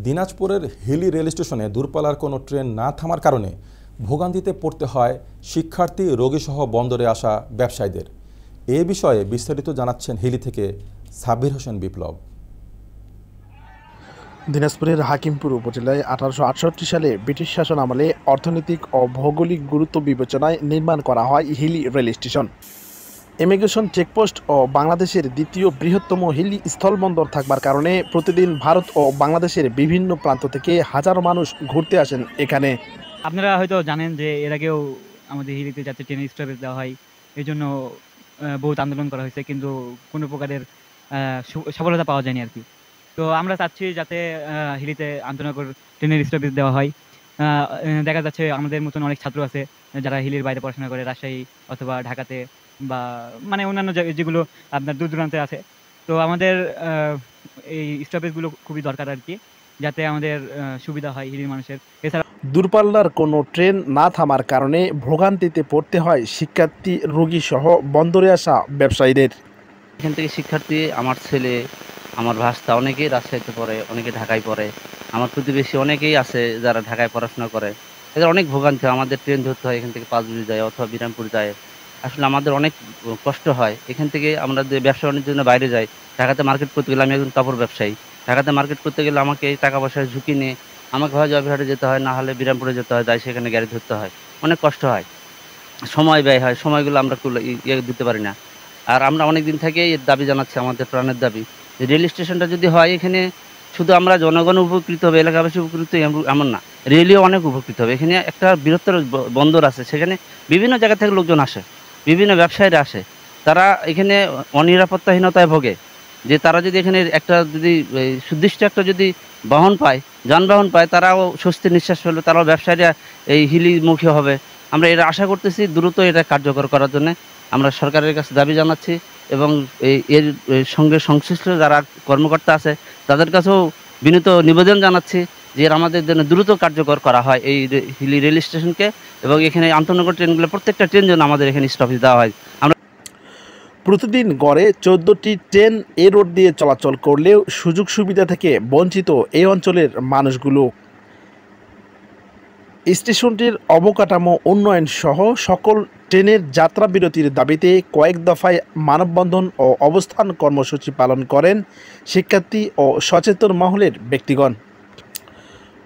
দিনাজপুরের হিলি রেল স্টেশনে দূরপাল্লার কোনো ট্রেন না থামার কারণে ভোগান্তিতে পড়তে হয় শিক্ষার্থী, রোগীসহ বন্দরে আসা ব্যবসায়ীদের। এ বিষয়ে বিস্তারিত জানাচ্ছেন হিলি থেকে সাব্বির হোসেন বিপ্লব। দিনাজপুরের হাকিমপুর উপজেলায় 1868 সালে ব্রিটিশ শাসন আমলে অর্থনৈতিক ও ভৌগোলিক গুরুত্ব বিবেচনায় নির্মাণ করা হয় Hili rail station. Immigration checkpost ও বাংলাদেশের দ্বিতীয় বৃহত্তম হিলি স্থলবন্দর থাকবার কারণে প্রতিদিন ভারত ও বাংলাদেশের বিভিন্ন প্রান্ত থেকে হাজারো মানুষ ঘুরতে আসেন এখানে। আপনারা হয়তো জানেন যে এর আগেও আমাদের হিলিতে যাতে ট্রেন স্টপেজ দেওয়া হয়, এই জন্য বহুত আন্দোলন করা হয়েছে, কিন্তু কোনো প্রকারের সফলতা পাওয়া যায়নি আর কি। তো আমরা চাচ্ছি যাতে হিলিতে আন্তনগর ট্রেনের স্টপেজ দেওয়া হয়। দেখা যাচ্ছে আমাদের মতন অনেক ছাত্র আছে যারা হিলির বাইরে পড়াশোনা করে, রাজশাহী অথবা ঢাকাতে বা মানে অন্যান্য যেগুলো আপনার দূর দূরান্তে আছে। তো আমাদের এই স্টপেজগুলো খুবই দরকার আর কি, যাতে আমাদের সুবিধা হয় হিলির মানুষের। এছাড়া দূরপাল্লার কোনো ট্রেন না থামার কারণে ভোগান্তিতে পড়তে হয় শিক্ষার্থী, রোগী সহ বন্দরে আসা ব্যবসায়ীদের। এখান থেকে শিক্ষার্থী, আমার ছেলে, আমার ভাস্তা অনেকেই রাজশাহীতে পড়ে, অনেকে ঢাকায় পড়ে। আমার প্রতিবেশী অনেকেই আছে যারা ঢাকায় পড়াশোনা করে। এদের অনেক ভোগান্তি। আমাদের ট্রেন ধরতে হয়, এখান থেকে পাঁচবিবি যায় অথবা বিরামপুর যায়। আসলে আমাদের অনেক কষ্ট হয়। এখান থেকে আমরা যে ব্যবসা বাণিজ্যের জন্য বাইরে যাই, ঢাকাতে মার্কেট করতে গেলে, আমি একজন কাপড় ব্যবসায়ী, ঢাকাতে মার্কেট করতে গেলে আমাকে টাকা পয়সার ঝুঁকি নিয়ে আমাকে হয় জয়পুরহাটে যেতে হয়, না হলে বিরামপুরে যেতে হয়, যাই সেখানে গাড়ি ধরতে হয়। অনেক কষ্ট হয়, সময় ব্যয় হয়, সময়গুলো আমরা দিতে পারি না। আর আমরা অনেক দিন থেকে এর দাবি জানাচ্ছি, আমাদের প্রাণের দাবি, যে রেল স্টেশনটা যদি হয়, এখানে শুধু আমরা জনগণ উপকৃত হবে, এলাকাবাসী উপকৃত এমন না, রেলও অনেক উপকৃত হবে। এখানে একটা বৃহত্তর বন্দর আছে, সেখানে বিভিন্ন জায়গা থেকে লোকজন আসে, বিভিন্ন ব্যবসায়ীরা আসে। তারা এখানে অনিরাপত্তাহীনতায় ভোগে, যে তারা যদি এখানে একটা যদি সুনির্দিষ্ট একটা যদি বাহন পায়, যানবাহন পায়, তারাও স্বস্তির নিঃশ্বাস ফেলবে, তারাও ব্যবসায়ীরা এই হিলিমুখী হবে। আমরা এটা আশা করতেছি, দ্রুত এটা কার্যকর করার জন্য আমরা সরকারের কাছে দাবি জানাচ্ছি, এবং এর সঙ্গে সংশ্লিষ্ট যারা কর্মকর্তা আছে তাদের কাছেও বিনীত নিবেদন জানাচ্ছি যে আমাদের জন্য দ্রুত কার্যকর করা হয় এই হিলি রেল স্টেশনকে, এবং এখানে আন্তনগর ট্রেনগুলো প্রত্যেকটা ট্রেন যেন আমাদের এখানে স্টপেজ দেওয়া হয়। আমরা প্রতিদিন গড়ে 14টি ট্রেন এ রোড দিয়ে চলাচল করলেও সুযোগ সুবিধা থেকে বঞ্চিত এই অঞ্চলের মানুষগুলো। স্টেশনটির অবকাঠামো উন্নয়ন সহ সকল ট্রেনের যাত্রা বিরতির দাবিতে কয়েক দফায় মানববন্ধন ও অবস্থান কর্মসূচি পালন করেন শিক্ষার্থী ও সচেতন মহলের ব্যক্তিগণ।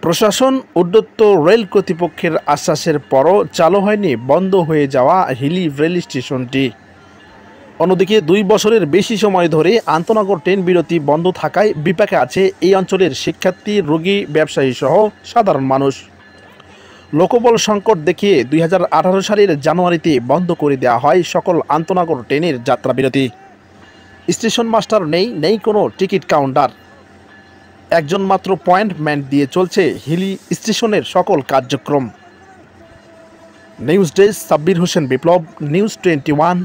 প্রশাসন, উদ্যত রেল কর্তৃপক্ষের আশ্বাসের পরও চালু হয়নি বন্ধ হয়ে যাওয়া হিলি রেল স্টেশনটি। অন্যদিকে 2 বছরের বেশি সময় ধরে আন্তনগর ট্রেন বিরতি বন্ধ থাকায় বিপাকে আছে এই অঞ্চলের শিক্ষার্থী, রোগী, ব্যবসায়ী সহ সাধারণ মানুষ। লোকবল সংকট দেখিয়ে 2018 সালের জানুয়ারিতে বন্ধ করে দেওয়া হয় সকল আন্তনগর ট্রেনের যাত্রাবিরতি। স্টেশন মাস্টার নেই কোনো টিকিট কাউন্টার। একজন মাত্র পয়েন্টম্যান দিয়ে চলছে হিলি স্টেশনের সকল কার্যক্রম। নিউজ ডেস্ক, সাব্বির হোসেন বিপ্লব, নিউজ 21।